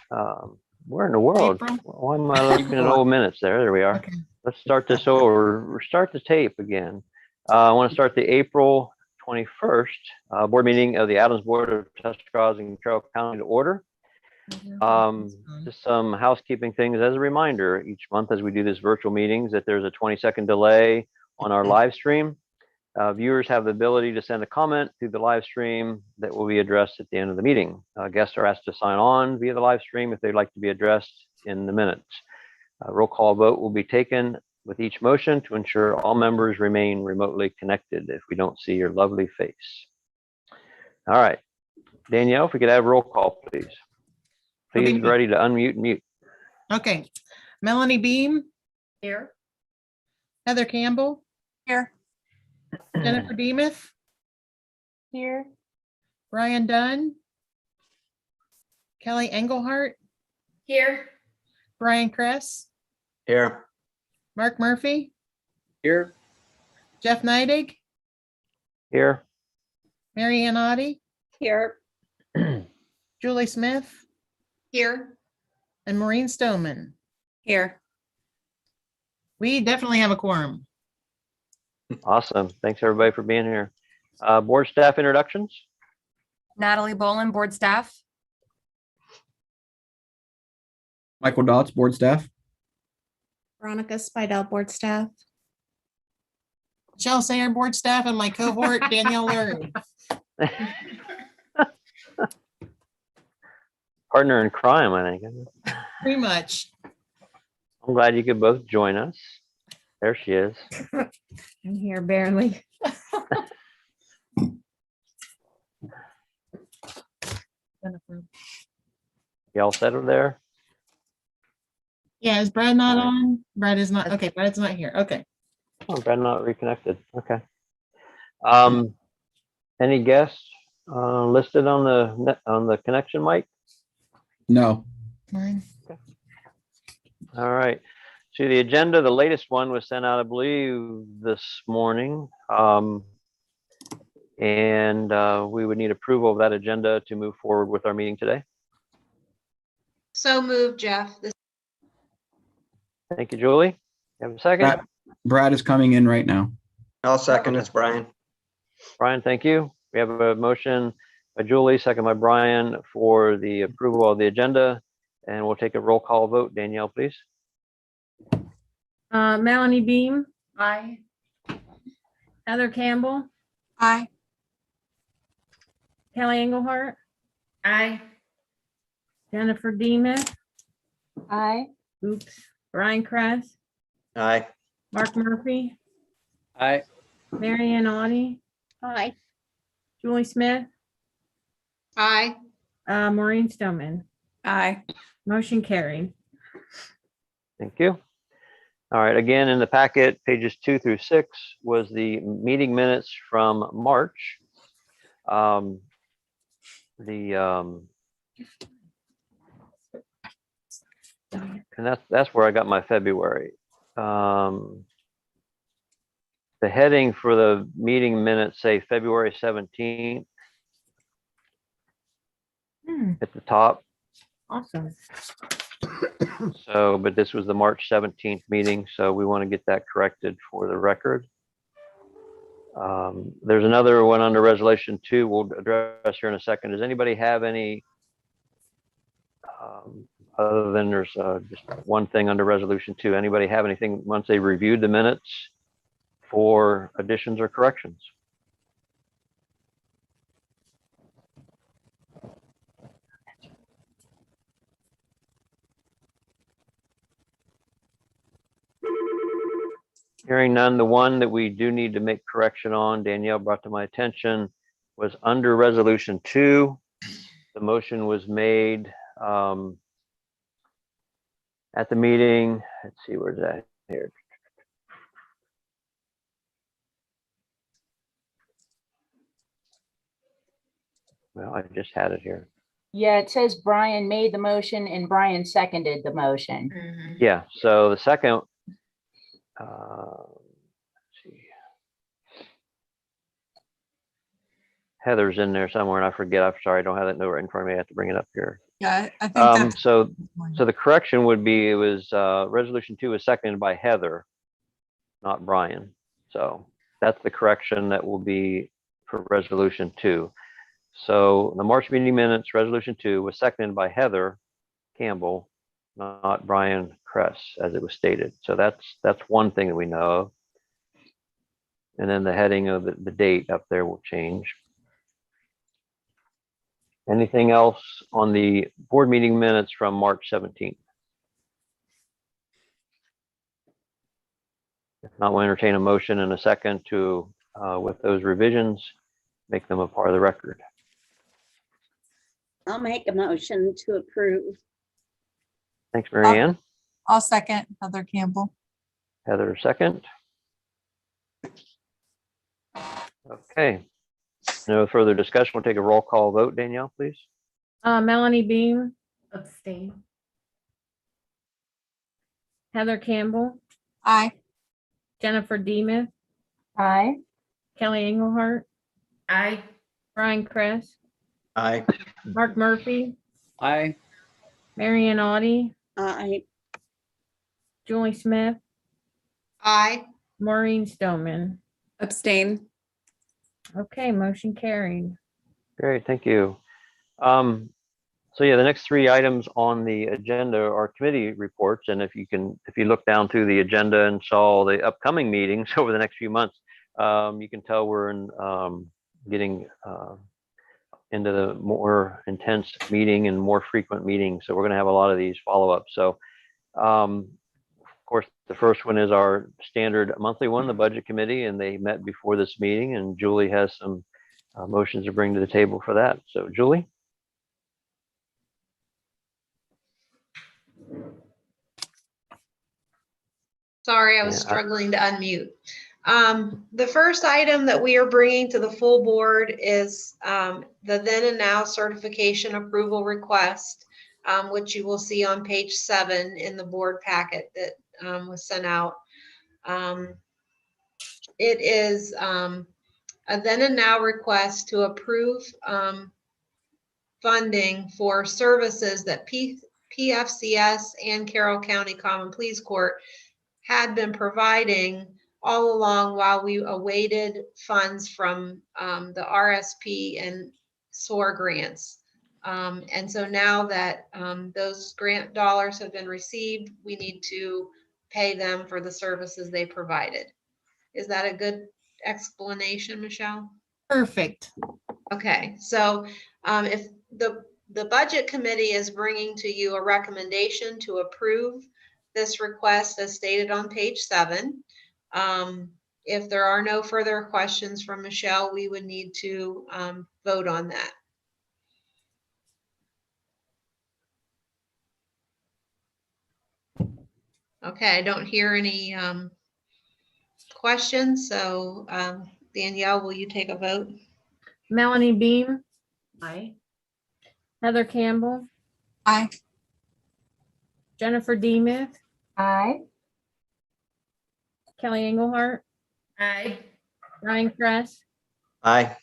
Where in the world? April? Why am I looking at old minutes there? There we are. Okay. Let's start this over. Restart the tape again. I want to start the April 21st board meeting of the Adams Board of Tuscarawas and Carroll County to order. Just some housekeeping things as a reminder each month as we do this virtual meetings that there's a 20-second delay on our live stream. Viewers have the ability to send a comment through the live stream that will be addressed at the end of the meeting. Guests are asked to sign on via the live stream if they'd like to be addressed in the minutes. A roll call vote will be taken with each motion to ensure all members remain remotely connected if we don't see your lovely face. All right, Danielle, if we could have roll call, please. Please be ready to unmute and mute. Okay. Melanie Beam, Here. Heather Campbell, Here. Jennifer Demuth, Here. Brian Dunn, Kelly Engelhardt, Here. Brian Kress, Here. Mark Murphy, Here. Jeff Neidig, Here. Mary Ann Oddie, Here. Julie Smith, Here. and Maureen Stoneman. Here. We definitely have a quorum. Awesome. Thanks everybody for being here. Board staff introductions. Natalie Bolin, board staff. Michael Dotz, board staff. Veronica Spidell, board staff. Michelle Sayer, board staff, and my cohort, Danielle Lurie. Partner in crime, I think. Pretty much. I'm glad you could both join us. There she is. I'm here barely. Jennifer. Y'all settled there? Yeah, is Brad not on? Brad is not. Okay, Brad's not here. Okay. Oh, Brad not reconnected. Okay. Any guests listed on the connection mic? No. Mine. All right. So the agenda, the latest one was sent out, I believe, this morning. And we would need approval of that agenda to move forward with our meeting today. So moved, Jeff. Thank you, Julie. You have a second? Brad is coming in right now. I'll second. It's Brian. Brian, thank you. We have a motion by Julie, second by Brian for the approval of the agenda. And we'll take a roll call vote. Danielle, please. Melanie Beam, Aye. Heather Campbell, Aye. Kelly Engelhardt, Aye. Jennifer Demuth, Aye. oops, Brian Kress, Aye. Mark Murphy, Aye. Mary Ann Oddie, Aye. Julie Smith, Aye. Maureen Stoneman. Aye. Motion carried. Thank you. All right, again, in the packet, pages 2 through 6 was the meeting minutes from March. And that's where I got my February. The heading for the meeting minutes say February 17th at the top. Awesome. So, but this was the March 17th meeting, so we want to get that corrected for the record. There's another one under resolution 2 we'll address here in a second. Does anybody have any, other than there's just one thing under resolution 2, anybody have anything once they reviewed the minutes for additions or corrections? Hearing none, the one that we do need to make correction on, Danielle brought to my attention, was under resolution 2. The motion was made at the meeting. Let's see, where's that here? Well, I just had it here. Yeah, it says Brian made the motion and Brian seconded the motion. Yeah, so the second, let's see. Heather's in there somewhere and I forget. I'm sorry, I don't have that note right in front of me. I have to bring it up here. Yeah, I think that's. So the correction would be, it was, resolution 2 was seconded by Heather, not Brian. So that's the correction that will be for resolution 2. So the March meeting minutes, resolution 2 was seconded by Heather Campbell, not Brian Kress, as it was stated. So that's one thing that we know of. And then the heading of the date up there will change. Anything else on the board meeting minutes from March 17th? If not, we'll entertain a motion in a second to, with those revisions, make them a part of the record. I'll make a motion to approve. Thanks, Mary Ann. I'll second Heather Campbell. Heather, second. Okay. No further discussion. We'll take a roll call vote. Danielle, please. Melanie Beam, Abstain. Heather Campbell, Aye. Jennifer Demuth, Aye. Kelly Engelhardt, Aye. Brian Kress, Aye. Mark Murphy, Aye. Marion Audi, Aye. Julie Smith, Aye. Maureen Stoneman. Abstain. Okay, motion carried. Great, thank you. So yeah, the next 3 items on the agenda are committee reports. And if you look down through the agenda and saw the upcoming meetings over the next few months, you can tell we're getting into the more intense meeting and more frequent meetings. So we're going to have a lot of these follow-ups. So of course, the first one is our standard monthly one, the budget committee, and they met before this meeting, and Julie has some motions to bring to the table for that. So Julie? Sorry, I was Yeah, struggling to unmute. The first item that we are bringing to the full board is the then and now certification approval request, which you will see on page 7 in the board packet that was sent out. It is a then and now request to approve funding for services that PFCS and Carroll County Common Pleas Court had been providing all along while we awaited funds from the RSP and SOAR grants. And so now that those grant dollars have been received, we need to pay them for the services they provided. Is that a good explanation, Michelle? Perfect. Okay, so if the budget committee is bringing to you a recommendation to approve this request as stated on page 7. If there are no further questions from Michelle, we would need to vote on that. Okay, I don't hear any questions, so Danielle, will you take a vote? Melanie Beam, Aye. Heather Campbell, Aye. Jennifer Demuth, Aye. Kelly Engelhardt, Aye. Brian Kress, Aye.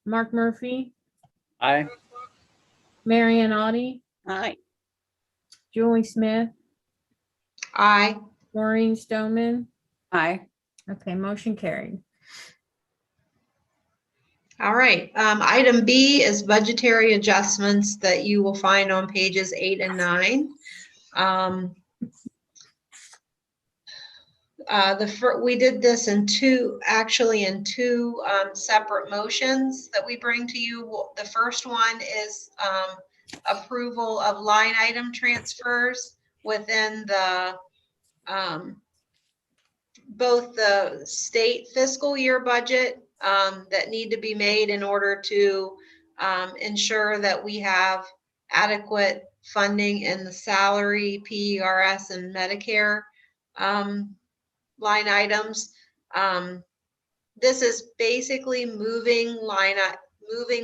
Mark Murphy, Aye. Marion Audi, Aye. Julie Smith, Aye. Maureen Stoneman. Aye. Okay, motion carried. All right, item B is budgetary adjustments that you will find on pages 8 and 9. We did this in two separate motions that we bring to you. The first one is approval of line item transfers within the both the state fiscal year budget that need to be made in order to ensure that we have adequate funding in the salary, PERS, and Medicare line items. This is basically moving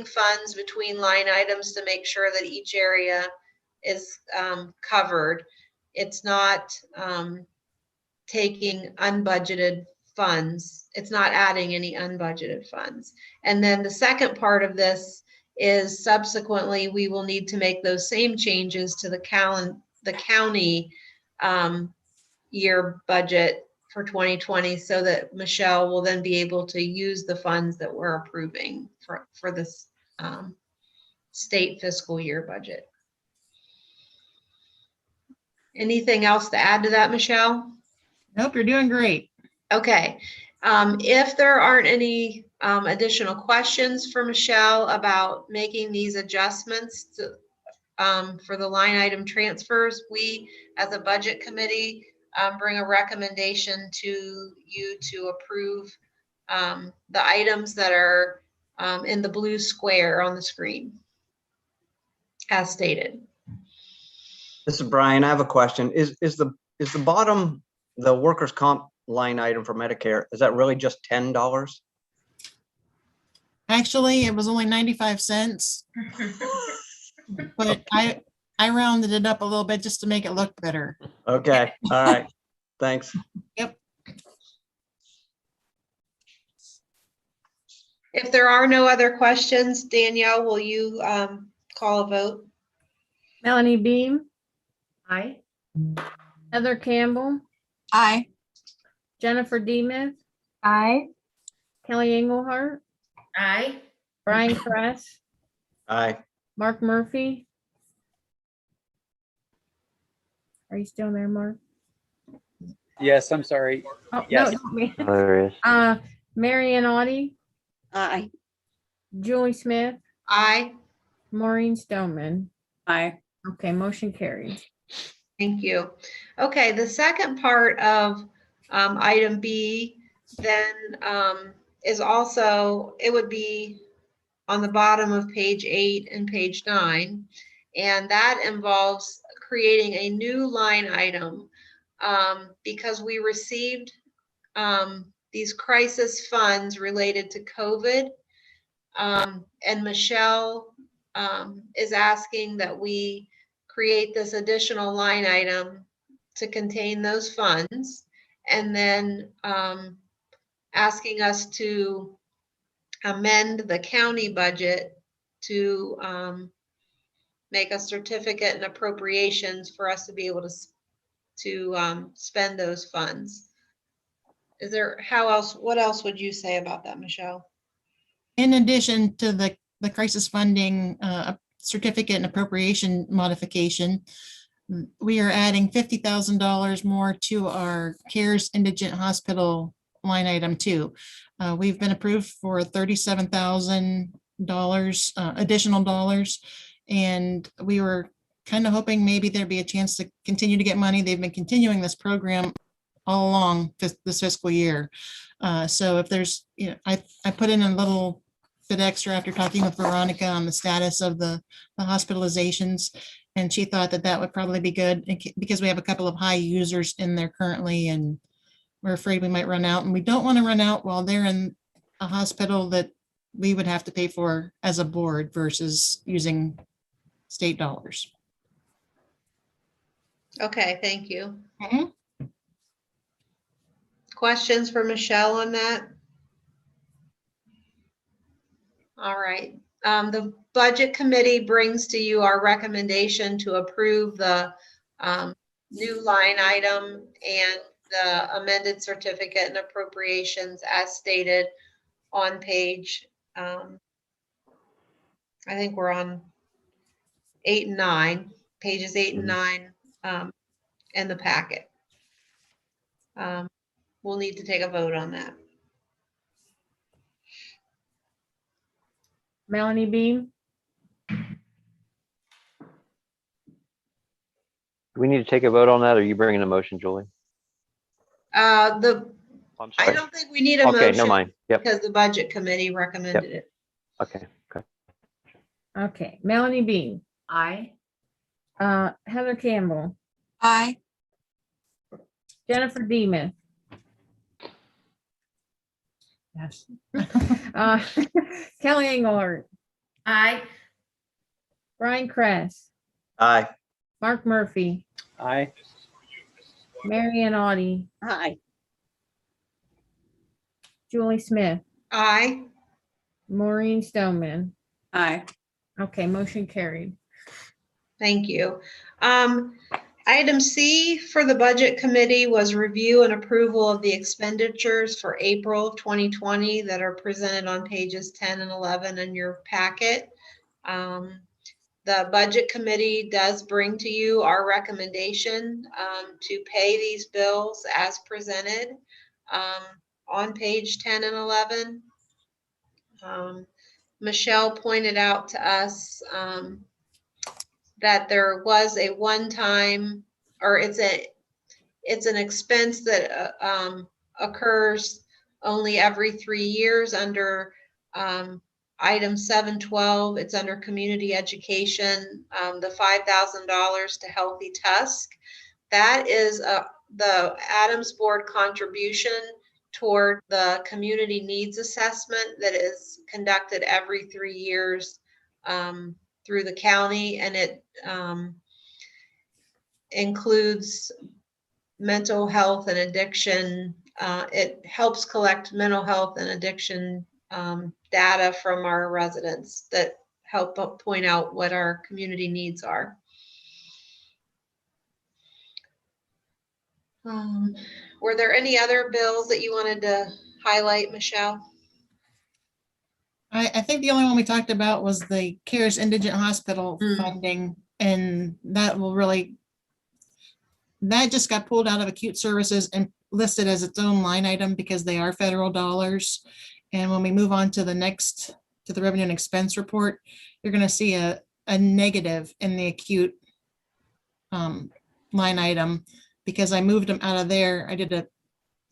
funds between line items to make sure that each area is covered. It's not taking unbudgeted funds. It's not adding any unbudgeted funds. And then the second part of this is subsequently, we will need to make those same changes to the county year budget for 2020 so that Michelle will then be able to use the funds that we're approving for this state fiscal year budget. Anything else to add to that, Michelle? Nope, you're doing great. Okay. If there aren't any additional questions for Michelle about making these adjustments to, for the line item transfers, we as a budget committee bring a recommendation to you to approve the items that are in the blue square on the screen as stated. This is Brian. I have a question. Is the bottom, the workers' comp line item for Medicare, is that really just $10? Actually, it was only 95 cents, but I rounded it up a little bit just to make it look better. Okay, all right. Thanks. Yep. If there are no other questions, Danielle, will you call a vote? Melanie Beam, Aye. Heather Campbell, Aye. Jennifer Demuth, Aye. Kelly Engelhardt, Aye. Brian Kress, Aye. Mark Murphy. Are you still there, Mark? Yes, I'm sorry. Oh, Yes. no, not me. Oh, there it is. Marion Audie, Aye. Julie Smith, Aye. Maureen Stoneman. Aye. Okay, motion carries. Thank you. Okay, the second part of item B then is also, it would be on the bottom of page 8 and page 9. And that involves creating a new line item because we received these crisis funds related to COVID. And Michelle is asking that we create this additional line item to contain those funds, and then asking us to amend the county budget to make a certificate and appropriations for us to be able to spend those funds. Is there, what else would you say about that, Michelle? In addition to the crisis funding certificate and appropriation modification, we are adding $50,000 more to our CARES Indigent Hospital line item too. We've been approved for $37,000 additional dollars, and we were kind of hoping maybe there'd be a chance to continue to get money. They've been continuing this program all along this fiscal year. So if there's, I put in a little bit extra after talking with Veronica on the status of the hospitalizations, and she thought that would probably be good because we have a couple of high users in there currently, and we're afraid we might run out, and we don't want to run out while they're in a hospital that we would have to pay for as a board versus using state dollars. Okay, thank you. Mhm. Questions for Michelle on that? All right. The budget committee brings to you our recommendation to approve the new line item and the amended certificate and appropriations as stated on page, I think we're on 8 and 9, pages 8 and 9 in the packet. We'll need to take a vote on that. Melanie Beam, Do we need to take a vote on that, or are you bringing a motion, Julie? I I'm sorry. don't think we need a Okay, motion never mind. Yep. because the budget committee recommended it. Okay. okay, Melanie Beam, Aye. Heather Campbell, Aye. Jennifer Demuth. Yes. Kelly Engelhardt, Aye. Brian Kress, Aye. Mark Murphy, Aye. Marion Audie, Aye. Julie Smith, Aye. Maureen Stoneman. Aye. Okay, motion carried. Thank you. Item C for the Budget Committee was review and approval of the expenditures for April of 2020 that are presented on pages 10 and 11 in your packet. The Budget Committee does bring to you our recommendation to pay these bills as presented on page 10 and 11. Michelle pointed out to us that there was a one-time, or it's an expense that occurs only every 3 years under item 712. It's under community education, the $5,000 to Healthy Tusk. That is the Adams Board contribution toward the community needs assessment that is conducted every 3 years through the county, and it includes mental health and addiction. It helps collect mental health and addiction data from our residents that help point out what our community needs are. Were there any other bills that you wanted to highlight, Michelle? I think the only one we talked about was the CARES Indigent Hospital funding, and that just got pulled out of acute services and listed as its own line item because they are federal dollars. And when we move on to the revenue and expense report, you're going to see a negative in the acute line item because I moved them out of there. I did an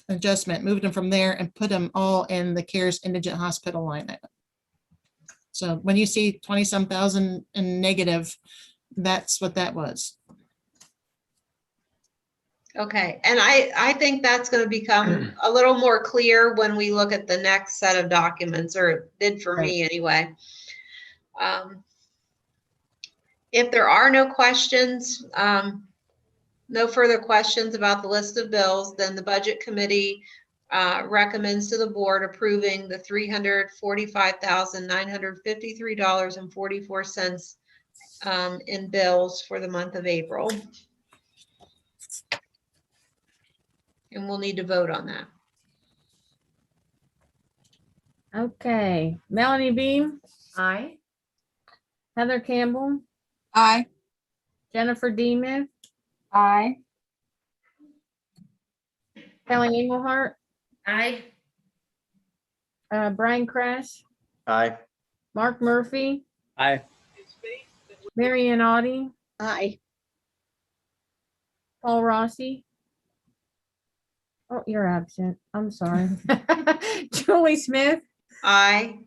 adjustment, moved them from there and put them all in the CARES Indigent Hospital line item. So when you see 20-some thousand in negative, that's what that was. Okay, and I think that's going to become a little more clear when we look at the next set of documents, or it did for me anyway. If there are no questions, no further questions about the list of bills, then the Budget Committee recommends to the board approving the $345,953.44 in bills for the month of April. And we'll need to vote on that. Okay, Melanie Beam, Aye. Heather Campbell, Aye. Jennifer Demuth, Aye. Kelly Engelhardt, Aye. Brian Kress, Aye. Mark Murphy, Aye. Mary Ann Audie, Aye. Paul Rossi. Oh, you're absent. I'm sorry. Julie Smith, Aye.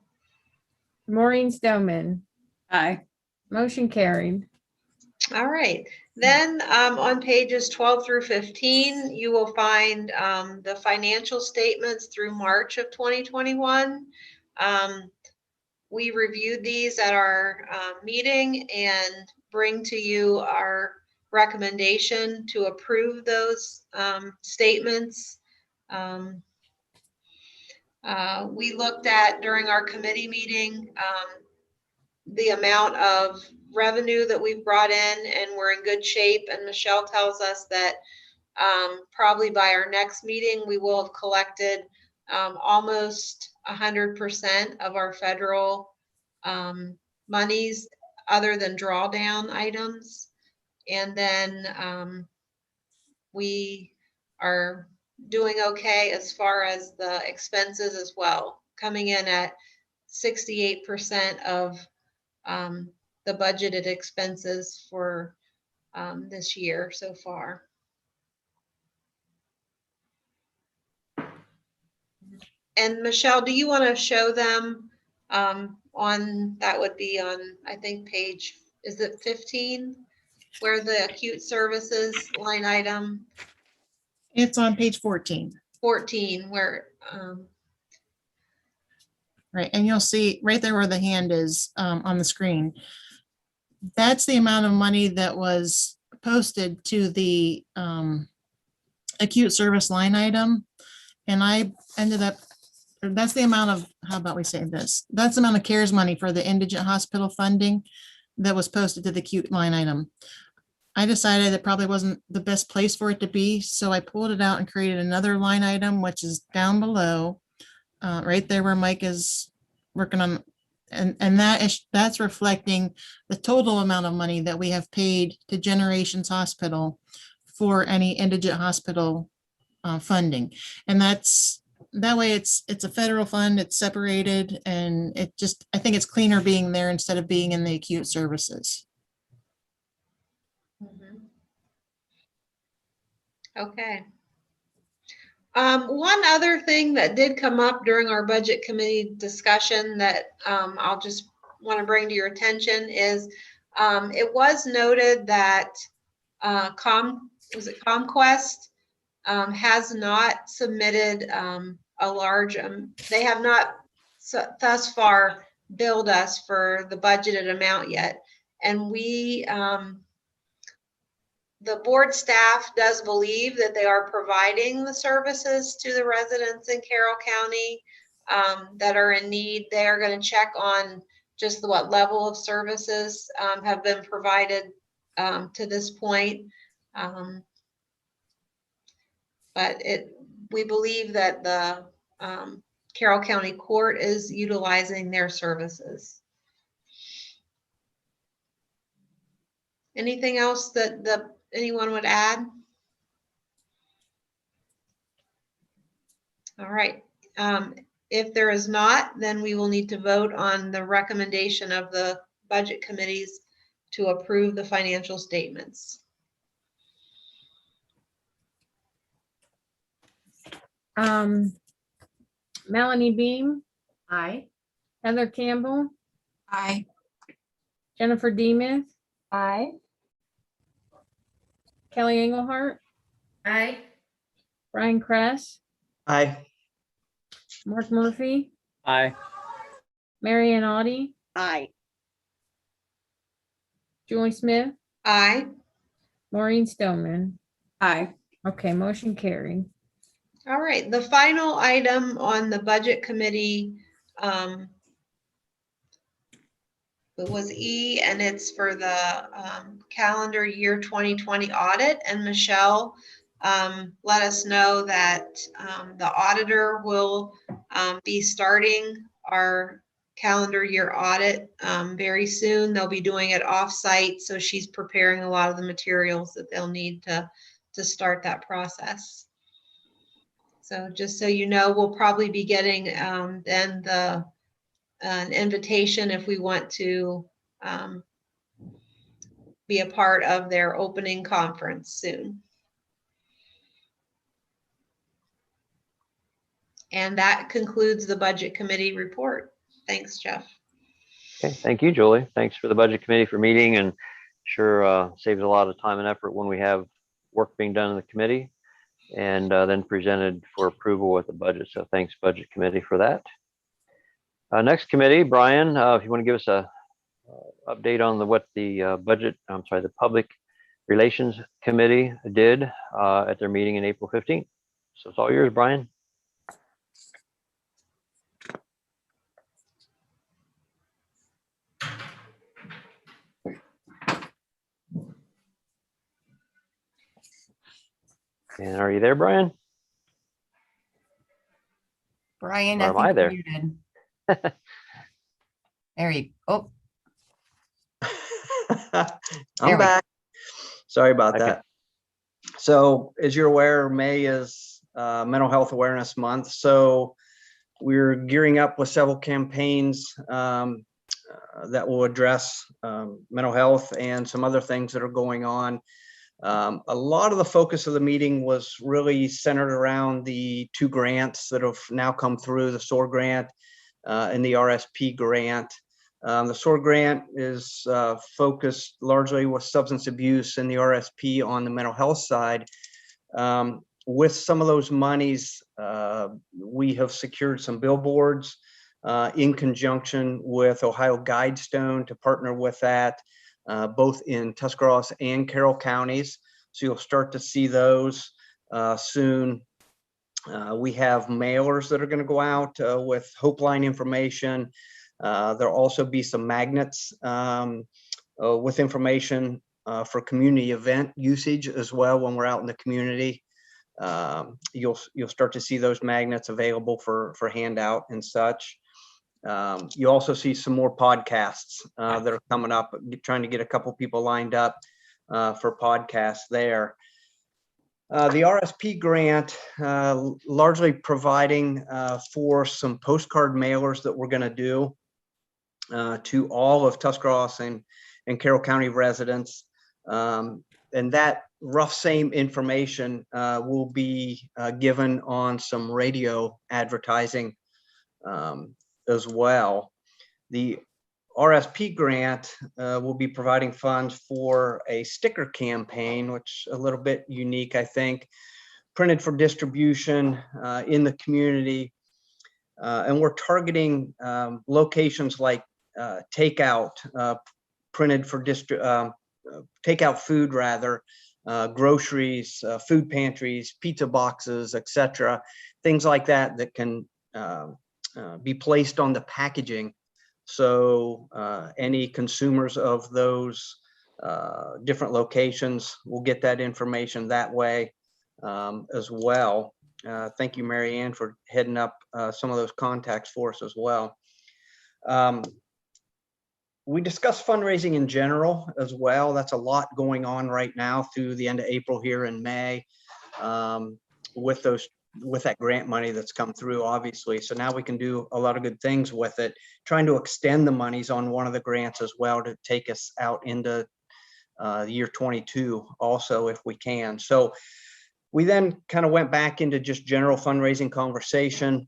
Maureen Stoneman. Aye. Motion carried. All right. Then on pages 12 through 15, you will find the financial statements through March of 2021. We reviewed these at our meeting and bring to you our recommendation to approve those statements. We looked at during our committee meeting the amount of revenue that we've brought in, and we're in good shape. And Michelle tells us that probably by our next meeting, we will have collected almost 100% of our federal monies other than drawdown items. And then we are doing okay as far as the expenses as well, coming in at 68% of the budgeted expenses for this year so far. And Michelle, do you want to show them on, that would be on, I think page, is it 15? Where the acute services line item It's on page 14. 14, where Right, and you'll see right there where the hand is on the screen. That's the amount of money that was posted to the acute service line item. And I ended up that's the amount of, how about we say this? That's the amount of CARES money for the indigent hospital funding that was posted to the acute line item. I decided it probably wasn't the best place for it to be, so I pulled it out and created another line item, which is down below, right there where Mike is working on. And that's reflecting the total amount of money that we have paid to Generations Hospital for any indigent hospital funding. And that way it's a federal fund, it's separated, and I think it's cleaner being there instead of being in the acute services. Mhm. Okay. One other thing that did come up during our budget committee discussion that I'll just want to bring to your attention is it was noted that ComQuest has not submitted a large, they have not thus far billed us for the budgeted amount yet. And the board staff does believe that they are providing the services to the residents in Carroll County that are in need. They are going to check on just what level of services have been provided to this point. But we believe that the Carroll County Court is utilizing their services. Anything else that anyone would add? All right. If there is not, then we will need to vote on the recommendation of the budget committees to approve the financial statements. Melanie Beam, Aye. Heather Campbell, Aye. Jennifer Demuth, Aye. Kelly Engelhardt, Aye. Brian Kress, Aye. Mark Murphy, Aye. Marion Audi, Aye. Julie Smith, Aye. Maureen Stoneman. Aye. Okay, motion carried. All right. The final item on the budget committee it was E, and it's for the calendar year 2020 audit. And Michelle let us know that the auditor will be starting our calendar year audit very soon. They'll be doing it off-site, so she's preparing a lot of the materials that they'll need to start that process. So just so you know, we'll probably be getting then an invitation if we want to be a part of their opening conference soon. And that concludes the budget committee report. Thanks, Jeff. Okay, thank you, Julie. Thanks for the budget committee for meeting, and sure saves a lot of time and effort when we have work being done in the committee and then presented for approval with the budget. So thanks, budget committee, for that. Next committee, Brian, if you want to give us a update on what the the Public Relations Committee did at their meeting in April 15th. So it's all yours, Brian. And are you there, Brian? Brian, Or I am think I you're there? muted. There you go. There I'm we go. back. Sorry about Okay. that. So as you're aware, May is Mental Health Awareness Month. So we're gearing up with several campaigns that will address mental health and some other things that are going on. A lot of the focus of the meeting was really centered around the two grants that have now come through, the SOAR grant and the RSP grant. The SOAR grant is focused largely with substance abuse, and the RSP on the mental health side. With some of those monies, we have secured some billboards in conjunction with Ohio Guidestone to partner with that, both in Tuscarawas and Carroll counties. So you'll start to see those soon. We have mailers that are going to go out with Hope Line information. There'll also be some magnets with information for community event usage as well when we're out in the community. You'll start to see those magnets available for handout and such. You also see some more podcasts that are coming up, trying to get a couple people lined up for podcasts there. The RSP grant largely providing for some postcard mailers that we're going to do to all of Tuscarawas and Carroll County residents. And that rough same information will be given on some radio advertising as well. The RSP grant will be providing funds for a sticker campaign, which is a little bit unique, I think, printed for distribution in the community. And we're targeting locations like takeout, printed for takeout food rather, groceries, food pantries, pizza boxes, etc. Things like that that can be placed on the packaging. So any consumers of those different locations will get that information that way as well. Thank you, Mary Ann, for heading up some of those contacts for us as well. We discussed fundraising in general as well. That's a lot going on right now through the end of April here in May with that grant money that's come through, obviously. So now we can do a lot of good things with it, trying to extend the monies on one of the grants as well to take us out into year 22 also, if we can. So we then kind of went back into just general fundraising conversation.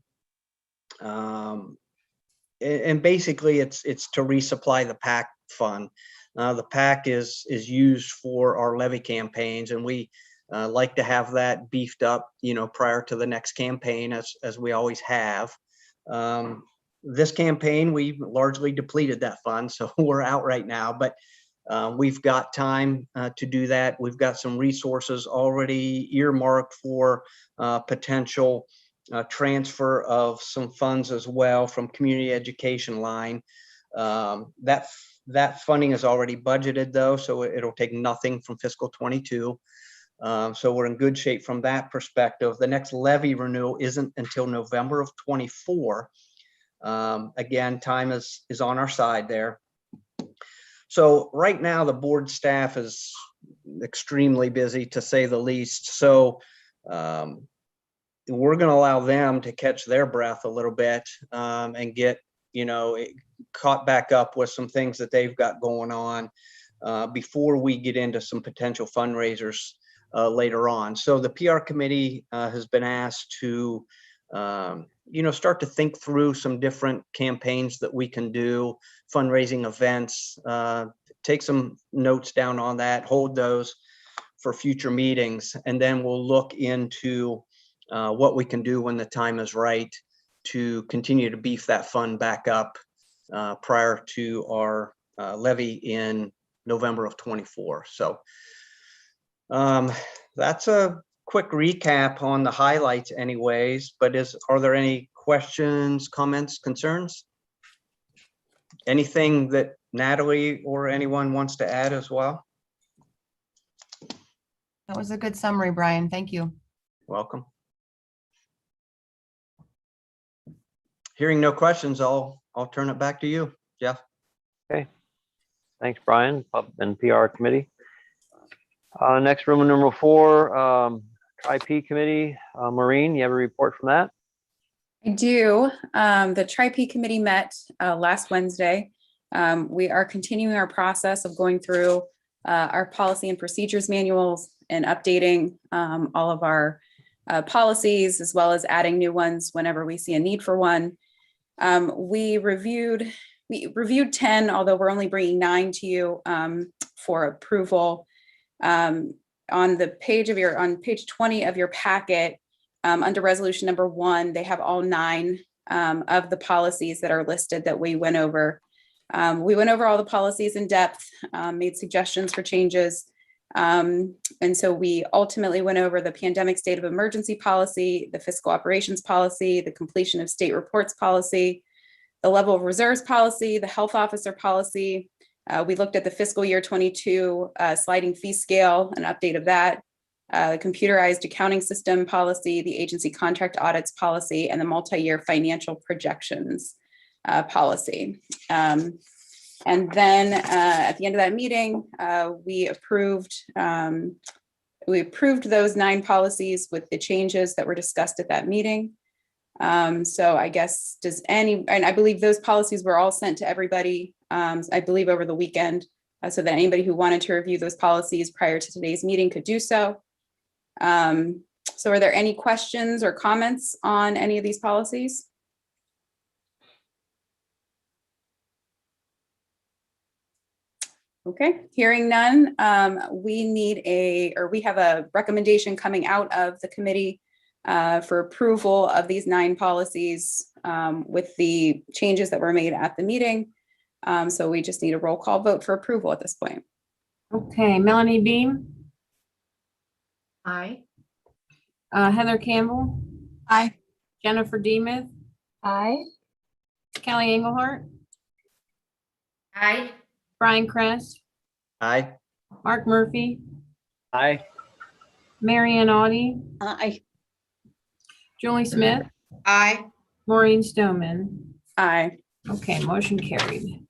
And basically it's to resupply the PAC fund. The PAC is used for our levy campaigns, and we like to have that beefed up, prior to the next campaign, as we always have. This campaign, we largely depleted that fund, so we're out right now, but we've got time to do that. We've got some resources already earmarked for potential transfer of some funds as well from community education line. That funding is already budgeted though, so it'll take nothing from fiscal 22. So we're in good shape from that perspective. The next levy renewal isn't until November of 24. Again, time is on our side there. So right now the board staff is extremely busy, to say the least. So we're going to allow them to catch their breath a little bit and get, caught back up with some things that they've got going on before we get into some potential fundraisers later on. So the PR committee has been asked to, start to think through some different campaigns that we can do, fundraising events, take some notes down on that, hold those for future meetings, and then we'll look into what we can do when the time is right to continue to beef that fund back up prior to our levy in November of 24. So that's a quick recap on the highlights anyways, but are there any questions, comments, concerns? Anything that Natalie or anyone wants to add as well? That was a good summary, Brian. Thank you. Welcome. Hearing no questions, I'll turn it back to you, Jeff. Okay. Thanks, Brian, Pub and PR committee. Next, room number 4, Tri-P committee. Maureen, you have a report from that? I do. The Tri-P committee met last Wednesday. We are continuing our process of going through our policy and procedures manuals and updating all of our policies, as well as adding new ones whenever we see a need for one. We reviewed 10, although we're only bringing 9 to you for approval. On page 20 of your packet, under resolution number 1, they have all 9 of the policies that are listed that we went over. We went over all the policies in depth, made suggestions for changes. And so we ultimately went over the pandemic state of emergency policy, the fiscal operations policy, the completion of state reports policy, the level of reserves policy, the health officer policy. We looked at the fiscal year 22 sliding fee scale, an update of that, the computerized accounting system policy, the agency contract audits policy, and the multi-year financial projections policy. And then at the end of that meeting, we approved those 9 policies with the changes that were discussed at that meeting. So I guess and I believe those policies were all sent to everybody, I believe over the weekend, so that anybody who wanted to review those policies prior to today's meeting could do so. So are there any questions or comments on any of these policies? Okay, hearing none, we have a recommendation coming out of the committee for approval of these 9 policies with the changes that were made at the meeting. So we just need a roll call vote for approval at this point. Okay, Melanie Beam, Aye. Heather Campbell, Aye. Jennifer Demuth, Aye. Kelly Engelhardt, Aye. Brian Kress, Aye. Mark Murphy, Aye. Marianne Audi, Aye. Julie Smith, Aye. Maureen Stoneman. Aye. Okay, motion carried.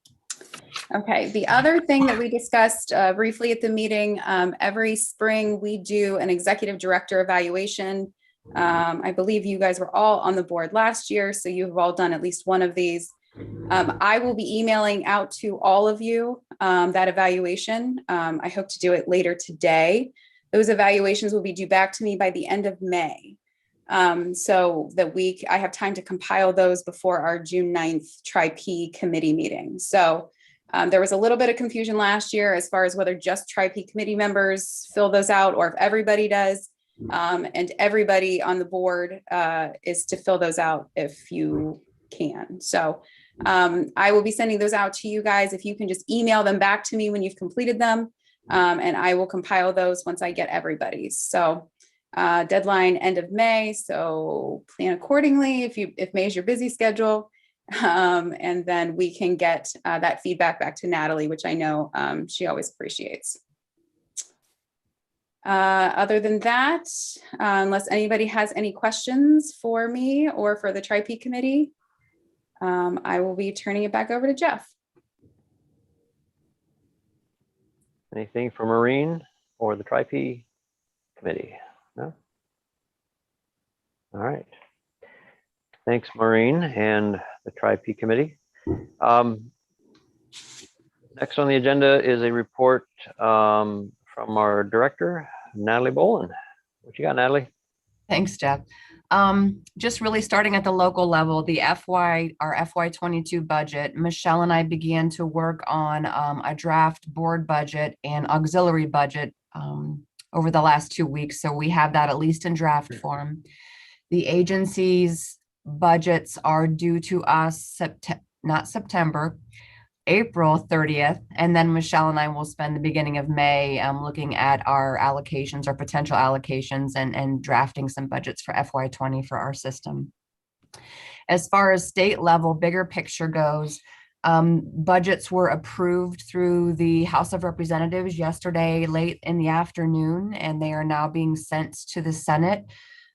Okay, the other thing that we discussed briefly at the meeting, every spring we do an executive director evaluation. I believe you guys were all on the board last year, so you've all done at least one of these. I will be emailing out to all of you that evaluation. I hope to do it later today. Those evaluations will be due back to me by the end of May. So that I have time to compile those before our June 9th Tri-P committee meeting. So there was a little bit of confusion last year as far as whether just Tri-P committee members fill those out or if everybody does. And everybody on the board is to fill those out if you can. So I will be sending those out to you guys. If you can just email them back to me when you've completed them, and I will compile those once I get everybody's. So deadline end of May. So plan accordingly if May is your busy schedule. And then we can get that feedback back to Natalie, which I know she always appreciates. Other than that, unless anybody has any questions for me or for the Tri-P committee, I will be turning it back over to Jeff. Anything for Maureen or the Tri-P committee? No? All right. Thanks, Maureen and the Tri-P committee. Next on the agenda is a report from our director, Natalie Bolin. What you got, Natalie? Thanks, Jeff. Just really starting at the local level, our FY22 budget, Michelle and I began to work on a draft board budget and auxiliary budget over the last 2 weeks. So we have that at least in draft form. The agency's budgets are due to us April 30th. And then Michelle and I will spend the beginning of May looking at our allocations, our potential allocations, and drafting some budgets for FY20 for our system. As far as state level, bigger picture goes, budgets were approved through the House of Representatives yesterday late in the afternoon, and they are now being sent to the Senate.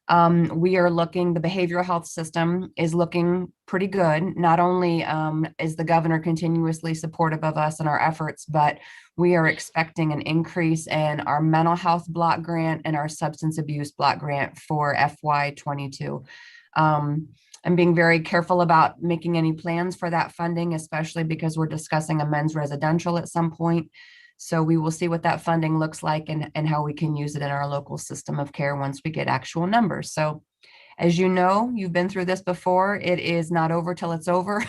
The behavioral health system is looking pretty good. Not only is the governor continuously supportive of us and our efforts, but we are expecting an increase in our mental health block grant and our substance abuse block grant for FY22. I'm being very careful about making any plans for that funding, especially because we're discussing a men's residential at some point. So we will see what that funding looks like and how we can use it in our local system of care once we get actual numbers. So as you know, you've been through this before. It is not over till it's over.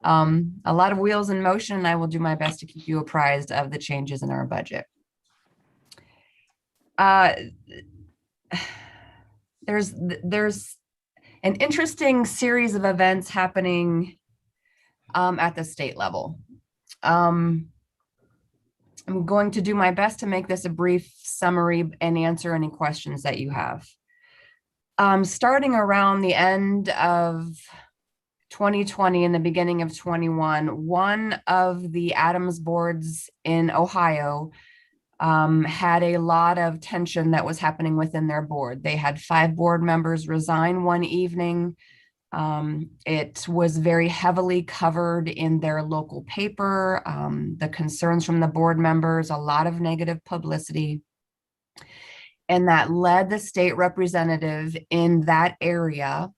A lot of wheels in motion, and I will do my best to keep you apprised of the changes in our budget. There's an interesting series of events happening at the state level. I'm going to do my best to make this a brief summary and answer any questions that you have. Starting around the end of 2020 and the beginning of 21, one of the ADAMHS boards in Ohio had a lot of tension that was happening within their board. They had 5 board members resign one evening. It was very heavily covered in their local paper, the concerns from the board members, a lot of negative publicity. And that led the state representative in that area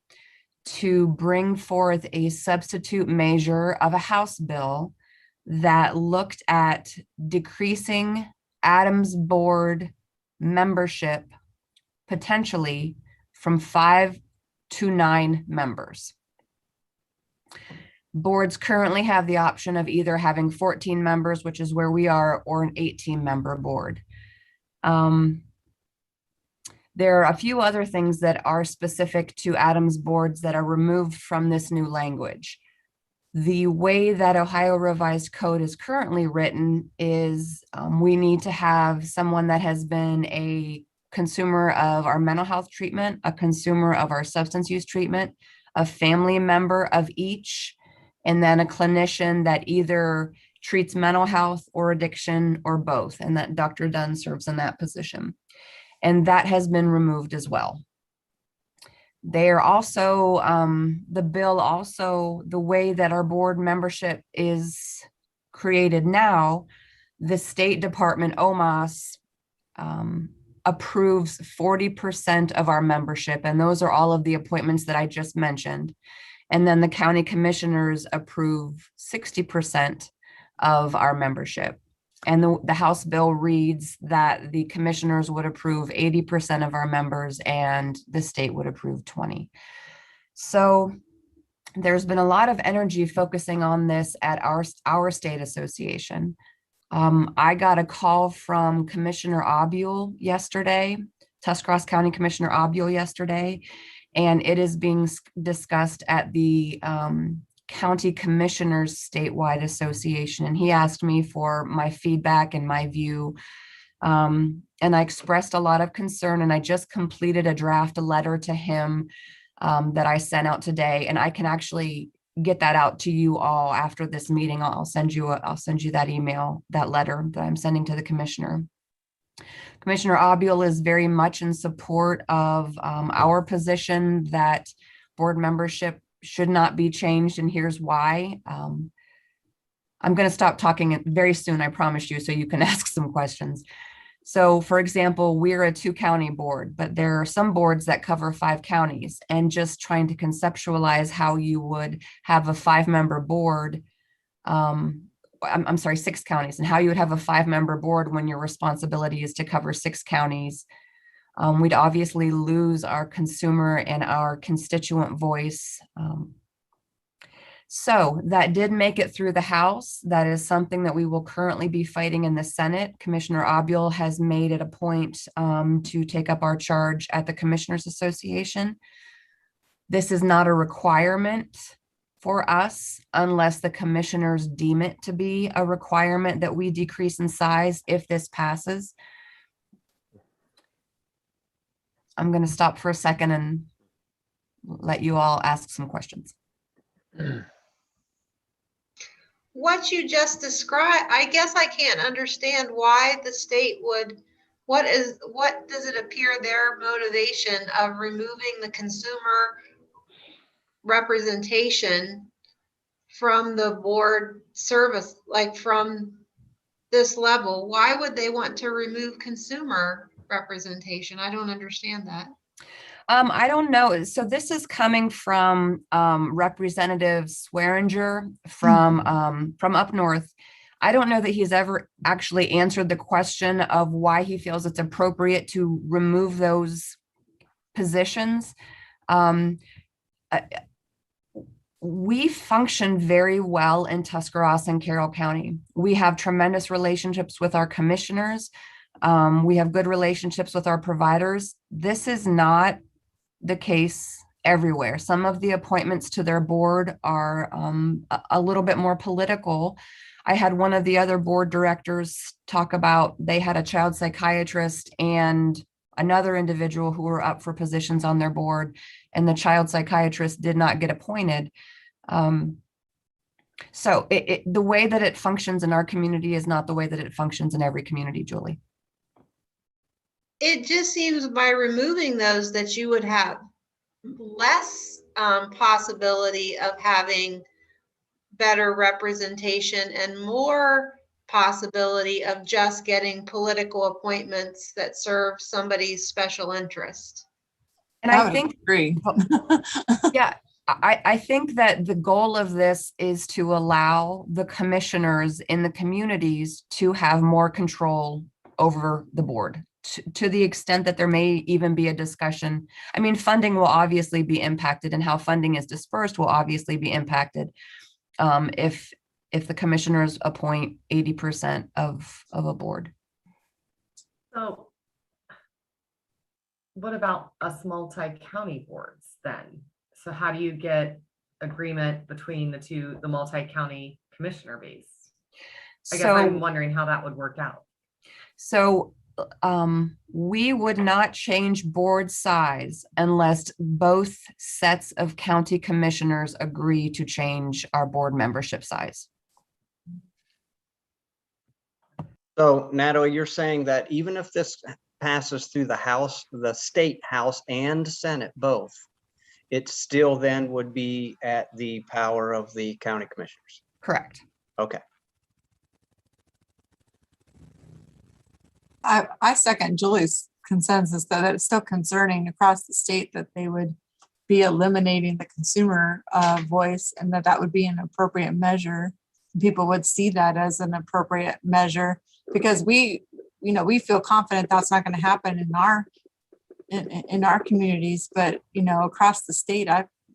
to bring forth a substitute measure of a House bill that looked at decreasing ADAMHS board membership potentially from 5 to 9 members. Boards currently have the option of either having 14 members, which is where we are, or an 18-member board. There are a few other things that are specific to ADAMHS boards that are removed from this new language. The way that Ohio Revised Code is currently written is we need to have someone that has been a consumer of our mental health treatment, a consumer of our substance use treatment, a family member of each, and then a clinician that either treats mental health or addiction or both, and that Dr. Dunn serves in that position. And that has been removed as well. They are also, the bill also, the way that our board membership is created now, the State Department, OMAS, approves 40% of our membership, and those are all of the appointments that I just mentioned. And then the county commissioners approve 60% of our membership. And the House bill reads that the commissioners would approve 80% of our members and the state would approve 20. So there's been a lot of energy focusing on this at our state association. I got a call from Commissioner Obule yesterday, Tuscarawas County Commissioner Obule yesterday, and it is being discussed at the County Commissioners Statewide Association. And he asked me for my feedback and my view. And I expressed a lot of concern, and I just completed a draft letter to him that I sent out today. And I can actually get that out to you all after this meeting. I'll send you that email, that letter that I'm sending to the commissioner. Commissioner Obule is very much in support of our position that board membership should not be changed, and here's why. I'm going to stop talking very soon, I promise you, so you can ask some questions. So for example, we're a 2-county board, but there are some boards that cover 5 counties, and just trying to conceptualize how you would have a 5-member board, I'm sorry, 6 counties, and how you would have a 5-member board when your responsibility is to cover 6 counties. We'd obviously lose our consumer and our constituent voice. So that did make it through the House. That is something that we will currently be fighting in the Senate. Commissioner Obule has made it a point to take up our charge at the Commissioners Association. This is not a requirement for us unless the commissioners deem it to be a requirement that we decrease in size if this passes. I'm going to stop for a second and let you all ask some questions. What you just described, I guess I can't understand why the state would, what does it appear their motivation of removing the consumer representation from the board service, like from this level? Why would they want to remove consumer representation? I don't understand that. I don't know. So this is coming from Representative Swearinger from up north. I don't know that he's ever actually answered the question of why he feels it's appropriate to remove those positions. We function very well in Tuscarawas and Carroll County. We have tremendous relationships with our commissioners. We have good relationships with our providers. This is not the case everywhere. Some of the appointments to their board are a little bit more political, I had one of the other board directors talk about, they had a child psychiatrist and another individual who were up for positions on their board, and the child psychiatrist did not get appointed. So the way that it functions in our community is not the way that it functions in every community, Julie. It just seems by removing those that you would have less possibility of having better representation and more possibility of just getting political appointments that serve somebody's special interest. And I think, agree. yeah, I think that the goal of this is to allow the commissioners in the communities to have more control over the board, to the extent that there may even be a discussion. I mean, funding will obviously be impacted, and how funding is dispersed will obviously be impacted if the commissioners appoint 80% of a board. So what about us multi-county boards then? So how do you get agreement between the multi-county commissioner base? I guess I'm wondering how that would work out. So we would not change board size unless both sets of county commissioners agree to change our board membership size. So Natalie, you're saying that even if this passes through the House, the state House and Senate both, it still then would be at the power of the county commissioners? Correct. Okay. I second Julie's consensus that it's still concerning across the state that they would be eliminating the consumer voice, and that would be an appropriate measure. People would see that as an appropriate measure, because we feel confident that's not going to happen in our communities, but across the state,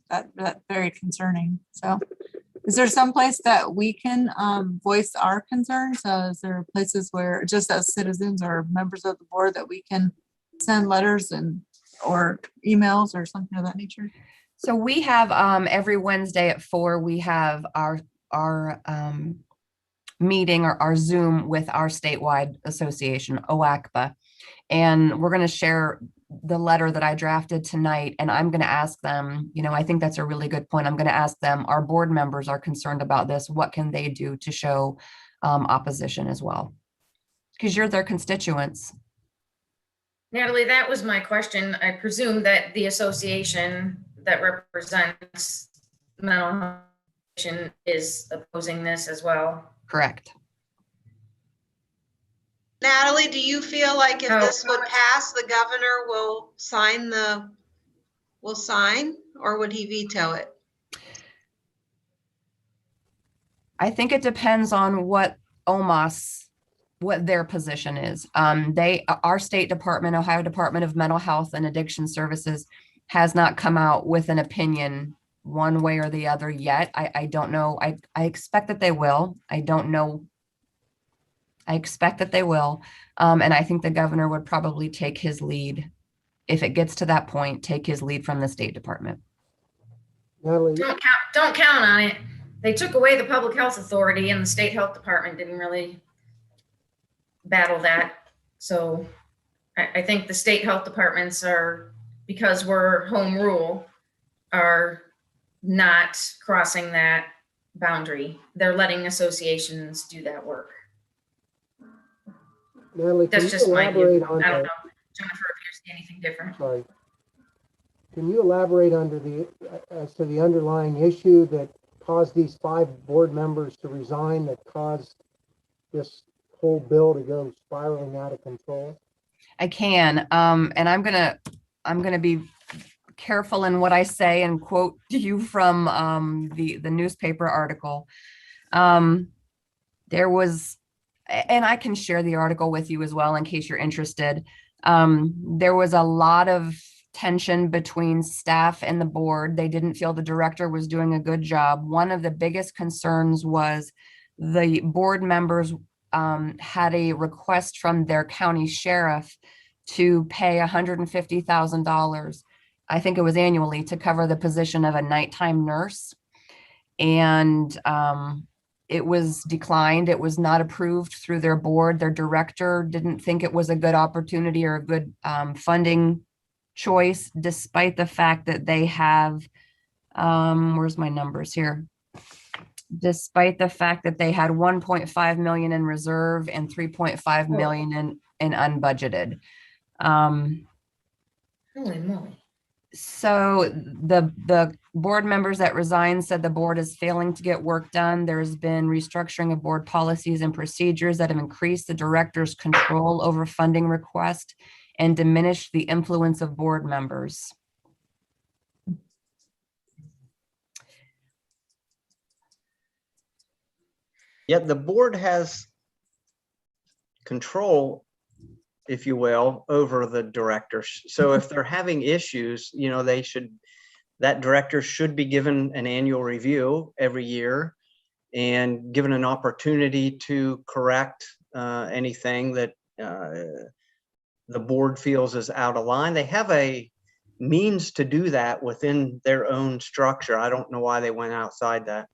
that's very concerning. So is there some place that we can voice our concerns? Is there places where, just as citizens or members of the board, that we can send letters or emails or something of that nature? So we have every Wednesday at 4, we have our meeting or our Zoom with our statewide association, OACBA. And we're going to share the letter that I drafted tonight, and I'm going to ask them, I think that's a really good point. I'm going to ask them, our board members are concerned about this. What can they do to show opposition as well? Because you're their constituents. Natalie, that was my question. I presume that the association that represents mental health is opposing this as well. Correct. Natalie, do you feel like if this would pass, the governor will sign, or would he veto it? I think it depends on what their position is. Our state department, Ohio Department of Mental Health and Addiction Services, has not come out with an opinion one way or the other yet. I don't know. I expect that they will. I don't know. I expect that they will. And I think the governor would probably take his lead, if it gets to that point, take his lead from the State Department. Don't count on it. They took away the public health authority, and the state health department didn't really battle that. So I think the state health departments are, because we're home rule, are not crossing that boundary. They're letting associations do that work. Natalie, that's just my view. I don't know, Jennifer, if you see anything different. Sorry. Can you elaborate as to the underlying issue that caused these 5 board members to resign, that caused this whole bill to go spiraling out of control? I can, and I'm gonna be careful in what I say and quote you from the newspaper article. There was, and I can share the article with you as well in case you're interested. There was a lot of tension between staff and the board. They didn't feel the director was doing a good job. One of the biggest concerns was the board members had a request from their county sheriff to pay $150,000, I think it was annually, to cover the position of a nighttime nurse. And it was declined. It was not approved through their board. Their director didn't think it was a good opportunity or a good funding choice, despite the fact that they have, where's my numbers here? Despite the fact that they had 1.5 million in reserve and 3.5 million in unbudgeted. Holy moly. So the board members that resigned said the board is failing to get work done. There's been restructuring of board policies and procedures that have increased the director's control over funding request and diminished the influence of board members. Yet the board has control, if you will, over the directors. So if they're having issues, you know, that director should be given an annual review every year and given an opportunity to correct anything that the board feels is out of line. They have a means to do that within their own structure. I don't know why they went outside that.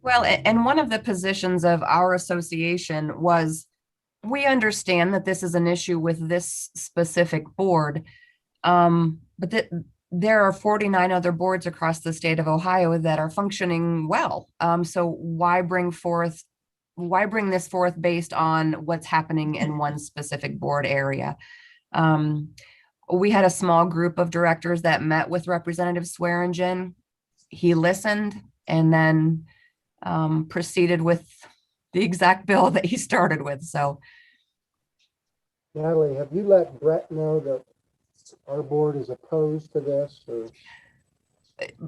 Well, and one of the positions of our association was, we understand that this is an issue with this specific board, but there are 49 other boards across the state of Ohio that are functioning well. So why bring this forth based on what's happening in one specific board area? We had a small group of directors that met with Representative Swearingen. He listened and then proceeded with the exact bill that he started with. So, Natalie, have you let Brett know that our board is opposed to this? Or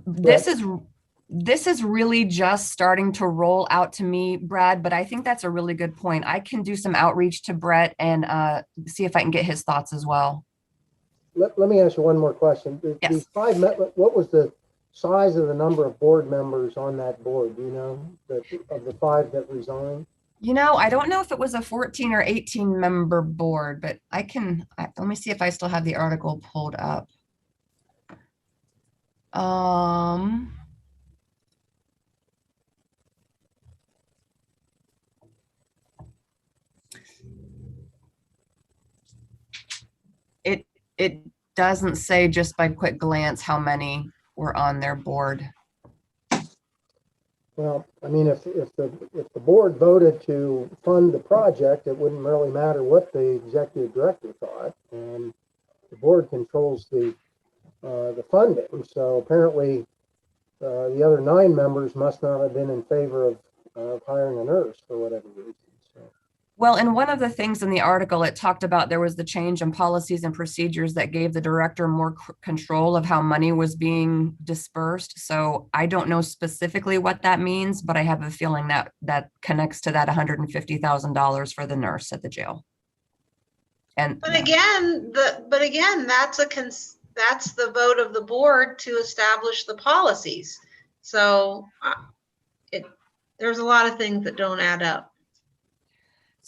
this is really just starting to roll out to me, Brad, but I think that's a really good point. I can do some outreach to Brett and see if I can get his thoughts as well. Let me ask you one more question. Yes. These five, what was the size of the number of board members on that board? Do you know, of the five that resigned? You know, I don't know if it was a 14 or 18 member board, but let me see if I still have the article pulled up. It doesn't say just by quick glance how many were on their board. Well, I mean, if the board voted to fund the project, it wouldn't really matter what the executive director thought, and the board controls the funding. So apparently, the other 9 members must not have been in favor of hiring a nurse for whatever reason. So. Well, and one of the things in the article, it talked about there was the change in policies and procedures that gave the director more control of how money was being dispersed. So I don't know specifically what that means, but I have a feeling that that connects to that $150,000 for the nurse at the jail. And But again, that's the vote of the board to establish the policies. So there's a lot of things that don't add up.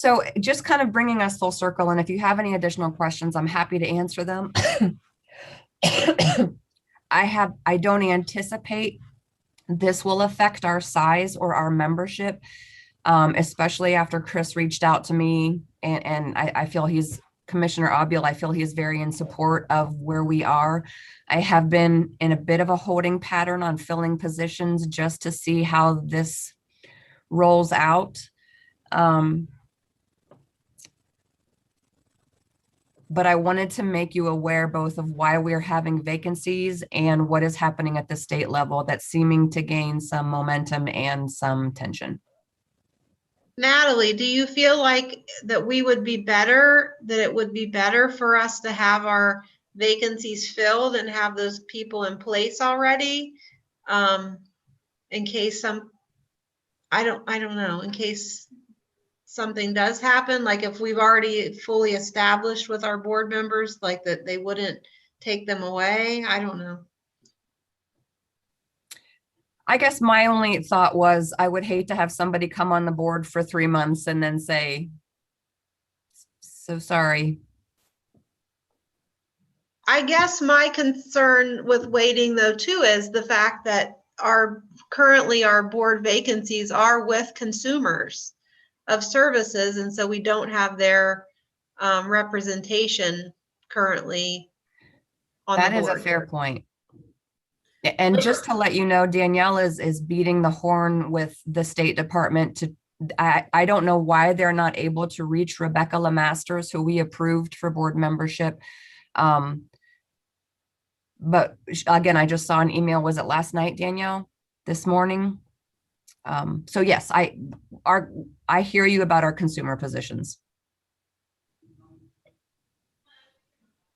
so just kind of bringing us full circle. And if you have any additional questions, I'm happy to answer them. I don't anticipate this will affect our size or our membership, especially after Chris reached out to me and I feel Commissioner Obule, I feel he is very in support of where we are. I have been in a bit of a holding pattern on filling positions just to see how this rolls out. But I wanted to make you aware both of why we're having vacancies and what is happening at the state level that's seeming to gain some momentum and some tension. Natalie, do you feel like that it would be better for us to have our vacancies filled and have those people in place already? In case I don't know, in case something does happen, like if we've already fully established with our board members, like that they wouldn't take them away. I don't know. I guess my only thought was I would hate to have somebody come on the board for 3 months and then say, so sorry. I guess my concern with waiting though too is the fact that currently our board vacancies are with consumers of services, and so we don't have their representation currently on the That is a board. fair point. And just to let you know, Danielle is beating the horn with the State Department to, I don't know why they're not able to reach Rebecca Lemasters, who we approved for board membership. But again, I just saw an email, was it last night, Danielle, this morning? So yes, I hear you about our consumer positions.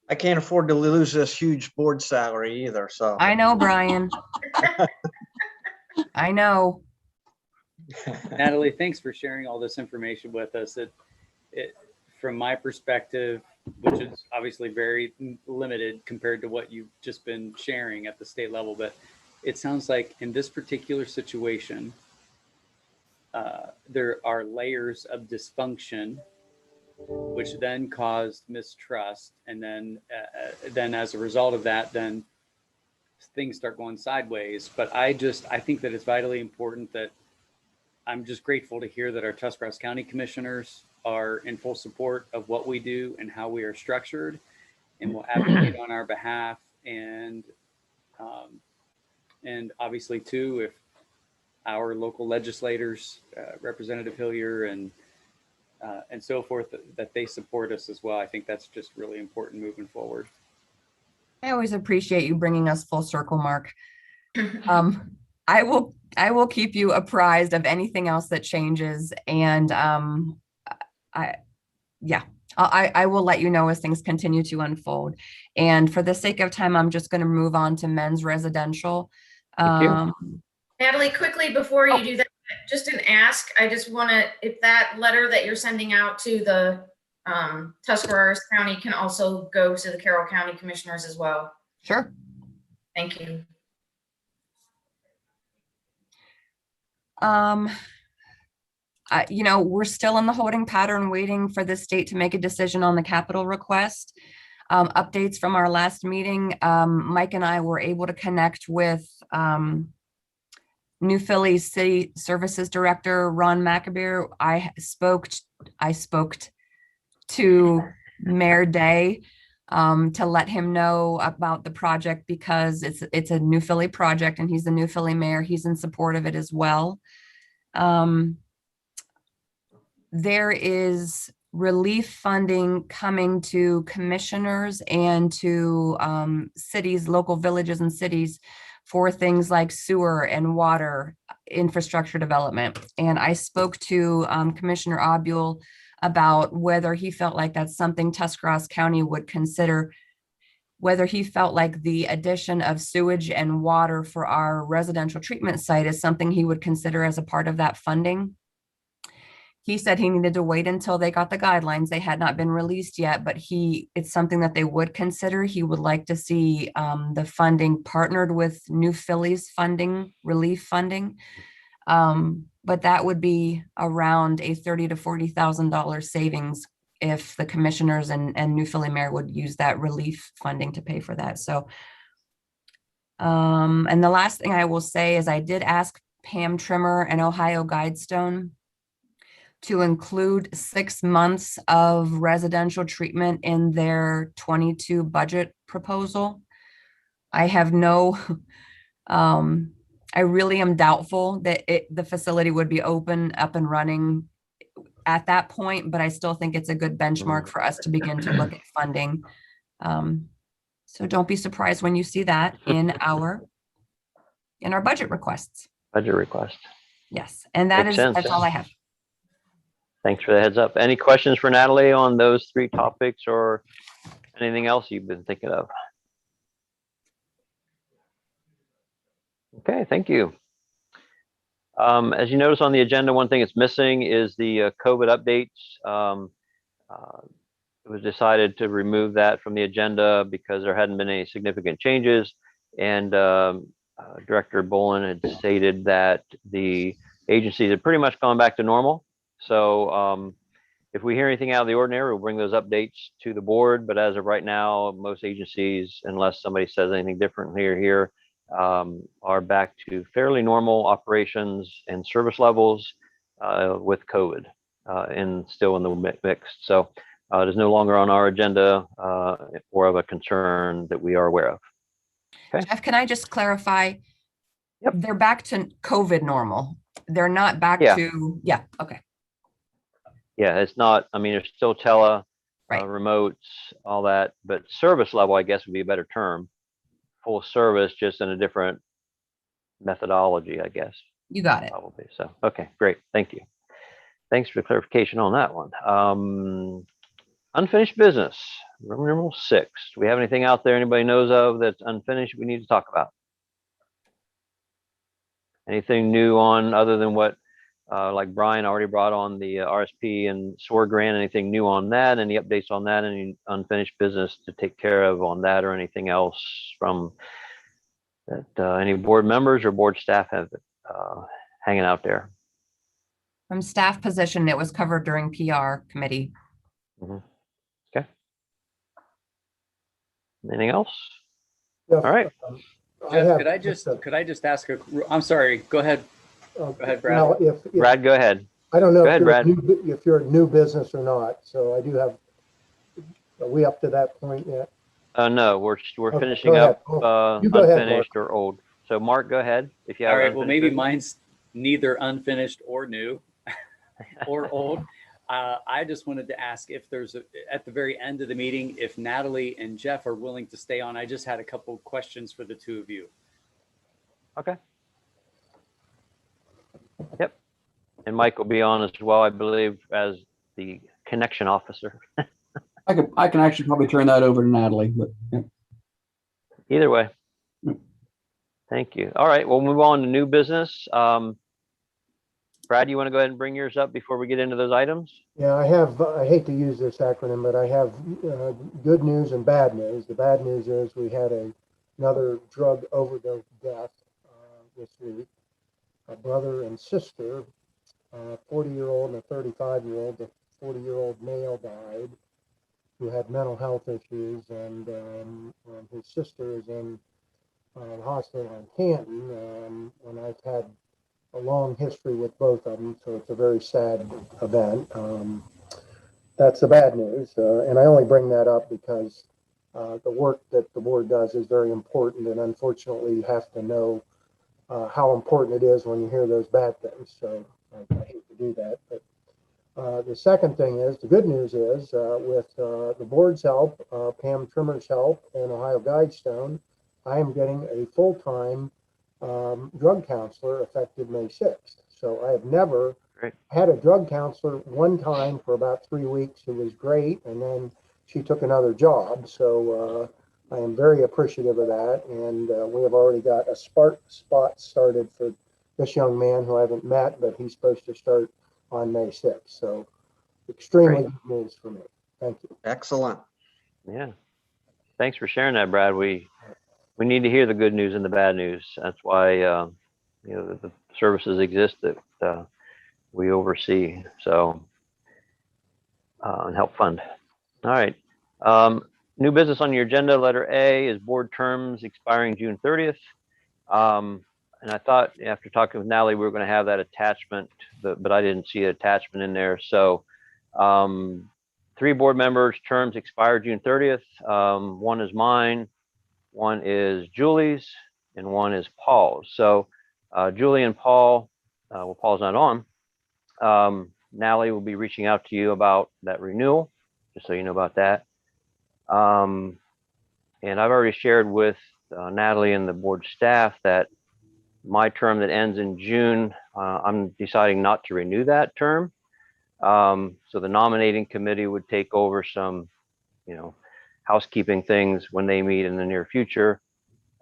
I can't afford to lose this huge board salary either, so. I know, Brian. I know. Natalie, thanks for sharing all this information with us. From my perspective, which is obviously very limited compared to what you've just been sharing at the state level, but it sounds like in this particular situation, there are layers of dysfunction, which then caused mistrust, and then as a result of that, then things start going sideways. But I think that it's vitally important that I'm just grateful to hear that our Tuscarawas County commissioners are in full support of what we do and how we are structured, and will advocate on our behalf. And obviously too, if our local legislators, Representative Hillier and so forth, that they support us as well. I think that's just really important moving forward. I always appreciate you bringing us full circle, Mark. I will keep you apprised of anything else that changes, and I will let you know as things continue to unfold. And for the sake of time, I'm just going to move on to men's residential. Natalie, quickly before you do that, just an ask. I just want to, if that letter that you're sending out to the Tuscarawas County can also go to the Carroll County Commissioners as well. Sure. Thank you. We're still in the holding pattern, waiting for the state to make a decision on the capital request. Updates from our last meeting, Mike and I were able to connect with New Philly City Services Director Ron McAbeer. I spoke to Mayor Day to let him know about the project, because it's a New Philly project and he's the New Philly mayor. He's in support of it as well. There is relief funding coming to commissioners and to cities, local villages and cities, for things like sewer and water infrastructure development. And I spoke to Commissioner Obule about whether he felt like that's something Tuscarawas County would consider, whether he felt like the addition of sewage and water for our residential treatment site is something he would consider as a part of that funding. He said he needed to wait until they got the guidelines. They had not been released yet, but it's something that they would consider. He would like to see the funding partnered with New Philly's funding, relief funding. But that would be around a $30,000 to $40,000 savings if the commissioners and New Philly mayor would use that relief funding to pay for that. So, and the last thing I will say is I did ask Pam Trimmer and Ohio Guidestone to include 6 months of residential treatment in their 22 budget proposal. I have no, I really am doubtful that the facility would be up and running at that point, but I still think it's a good benchmark for us to begin to look at funding. So don't be surprised when you see that in our budget requests. Budget request. Yes, and that's all I have. Thanks for the heads up. Any questions for Natalie on those 3 topics, or anything else you've been thinking of? Okay, thank you. As you notice on the agenda, one thing that's missing is the COVID updates. It was decided to remove that from the agenda because there hadn't been any significant changes. And Director Bolin had stated that the agencies had pretty much gone back to normal. So if we hear anything out of the ordinary, we'll bring those updates to the board. But as of right now, most agencies, unless somebody says anything different here, are back to fairly normal operations and service levels with COVID and still in the mix. So it is no longer on our agenda or of a concern that we are aware of. Okay. Jeff, can I just clarify? Yep. They're back to COVID normal. They're not back Yeah. to, yeah, okay. Yeah, it's not, I mean, there's still Right. remotes, all that, but service level, I guess, would be a better term. Full service, just in a different methodology, I guess. You got it. Probably. So, okay, great. Thank you. Thanks for the clarification on that one. Unfinished business, room number 6. Do we have anything out there anybody knows of that's unfinished we need to talk about? Anything new on other than what, like Brian already brought on the RSP and SOAR grant, anything new on that? Any updates on that? Any unfinished business to take care of on that or anything else from that any board members or board staff have hanging out there? From staff position, it was covered during PR committee. Mm-hmm. Okay. Anything else? Yes, All right. Jeff, could I just ask I'm sorry, go ahead. Go ahead, Brad. Now, if Brad, go ahead. I don't know Go if ahead, you're Brad. if you're a new business or not, so I do have, are we up to that point yet? No, we're Okay, finishing go up ahead. You go ahead, unfinished or old. So Mark, go ahead. If you have All right, well, unfinished maybe business. mine's neither unfinished or new or old. I just wanted to ask if there's at the very end of the meeting, if Natalie and Jeff are willing to stay on. I just had a couple questions for the two of you. Okay. Yep. And Mike will be on as well, I believe, as the connection officer. I can actually probably turn that over to Natalie, but yeah. Either way. Thank you. All right, we'll move on to new business. Brad, you want to go ahead and bring yours up before we get into those items? Yeah, I hate to use this acronym, but I have good news and bad news. The bad news is we had another drug overdose death this week. A brother and sister, a 40-year-old and a 35-year-old. The 40-year-old male died, who had mental health issues, and his sister is in the hospital in Canton. And I've had a long history with both of them, so it's a very sad event. That's the bad news, and I only bring that up because the work that the board does is very important, and unfortunately, you have to know how important it is when you hear those bad things. So I hate to do that, but the second thing is, the good news is, with the board's help, Pam Trimmer's help, and Ohio Guidestone, I am getting a full-time drug counselor effective May 6th. So I have never had a drug counselor one time for about 3 weeks who was great, and then she took another job. So I am very appreciative of that, and we have already got a spot started for this young man who I haven't met, but he's supposed to start on May 6th. So extremely good news for me. Thank you. Excellent. Yeah. Thanks for sharing that, Brad. We need to hear the good news and the bad news. That's why the services exist that we oversee. So and help fund. All right. New business on your agenda, letter A, is board terms expiring June 30th. And I thought after talking with Natalie, we were going to have that attachment, but I didn't see an attachment in there. So 3 board members' terms expire June 30th. One is mine, one is Julie's, and one is Paul's. So Julie and Paul, well, Paul's not on. Natalie will be reaching out to you about that renewal, just so you know about that. And I've already shared with Natalie and the board staff that my term that ends in June, I'm deciding not to renew that term. So the nominating committee would take over some, housekeeping things when they meet in the near future,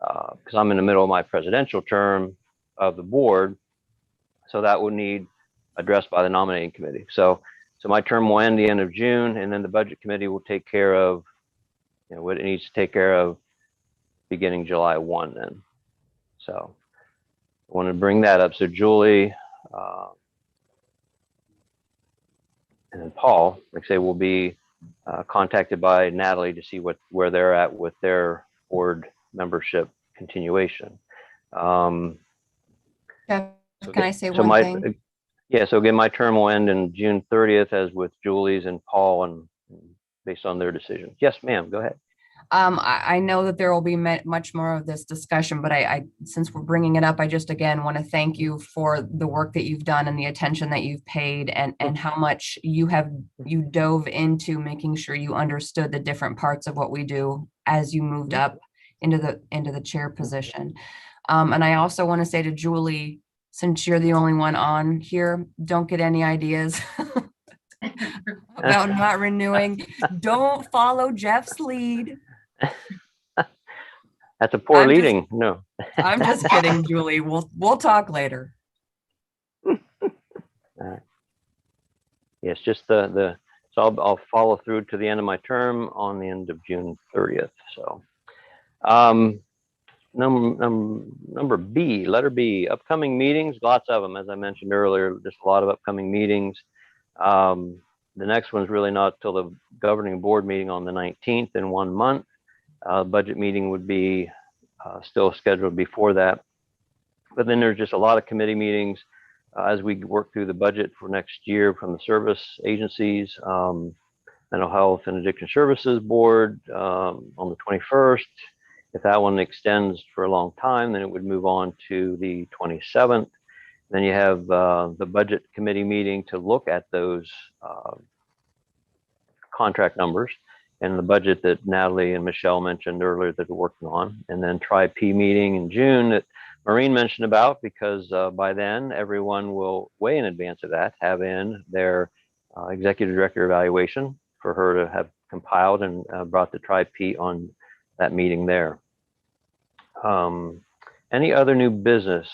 because I'm in the middle of my presidential term of the board. So that would need addressed by the nominating committee. So my term will end the end of June, and then the budget committee will take care of what it needs to take care of beginning July 1 then. So I want to bring that up. So Julie and then Paul, like I say, will be contacted by Natalie to see where they're at with their board membership continuation. Jeff, So can I say so one my- thing? Yeah, so again, my term will end in June 30th, as with Julie's and Paul, and based on their decisions. Yes, ma'am, go ahead. I know that there will be much more of this discussion, but since we're bringing it up, I just again want to thank you for the work that you've done and the attention that you've paid, and how much you dove into making sure you understood the different parts of what we do as you moved up into the chair position. And I also want to say to Julie, since you're the only one on here, don't get any ideas about not renewing. Don't follow Jeff's lead. That's a poor I'm just- leading. No. I'm just kidding, Julie. We'll talk later. All right. Yes, just so I'll follow through to the end of my term on the end of June 30th. So, number B, letter B, upcoming meetings, lots of them, as I mentioned earlier, just a lot of upcoming meetings. The next one's really not till the governing board meeting on the 19th in 1 month. Budget meeting would be still scheduled before that. But then there's just a lot of committee meetings as we work through the budget for next year from the service agencies, Mental Health and Addiction Services Board on the 21st. If that one extends for a long time, then it would move on to the 27th. Then you have the budget committee meeting to look at those contract numbers and the budget that Natalie and Michelle mentioned earlier that we're working on. And then Tri-P meeting in June that Maureen mentioned about, because by then everyone will way in advance of that have in their executive director evaluation for her to have compiled and brought the Tri-P on that meeting there. Any other new business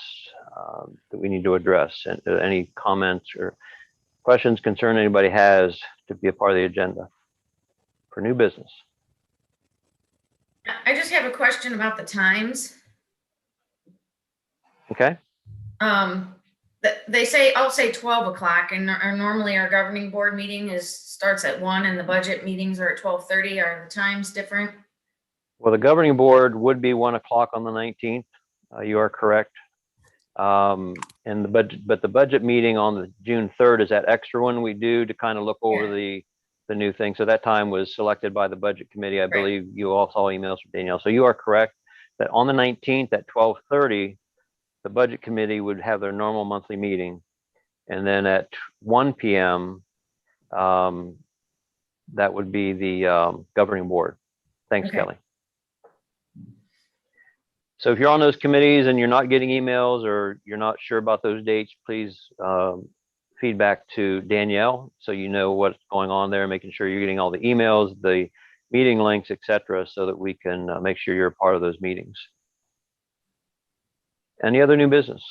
that we need to address? And any comments or questions, concern anybody has to be a part of the agenda for new business? I just have a question about the times. Okay. They say, I'll say 12 o'clock, and normally our governing board meeting starts at 1 and the budget meetings are at 12:30. Are the times different? Well, the governing board would be 1 o'clock on the 19th. You are correct. And but the budget meeting on the June 3rd is that extra one we do to kind of look over the new thing. So that time was selected by the budget committee. I believe you all saw emails from Danielle. So you are correct that on the 19th at 12:30, the budget committee would have their normal monthly meeting. And then at 1 p.m., that would be the governing board. Thanks, Kelly. So if you're on those committees and you're not getting emails or you're not sure about those dates, please feedback to Danielle so you know what's going on there, making sure you're getting all the emails, the meeting links, etc., so that we can make sure you're a part of those meetings. Any other new business?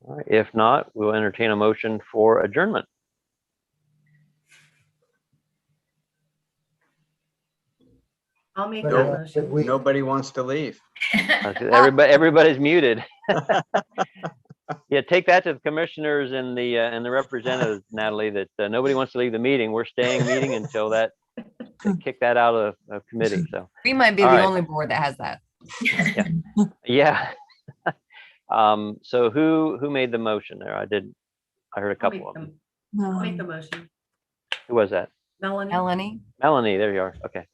All right, if not, we'll entertain a motion for adjournment. I'll make that motion. Nobody wants to leave. Everybody's muted. Yeah, take that to the commissioners and the representatives, Natalie, that nobody wants to leave the meeting. We're staying meeting until that kick that out of committee. So We might be all the right. only board that has that. Yeah. So who made the motion there? I heard a couple of them. I'll make the motion. Who was that? Melanie. Melanie. Melanie, there you are. Okay.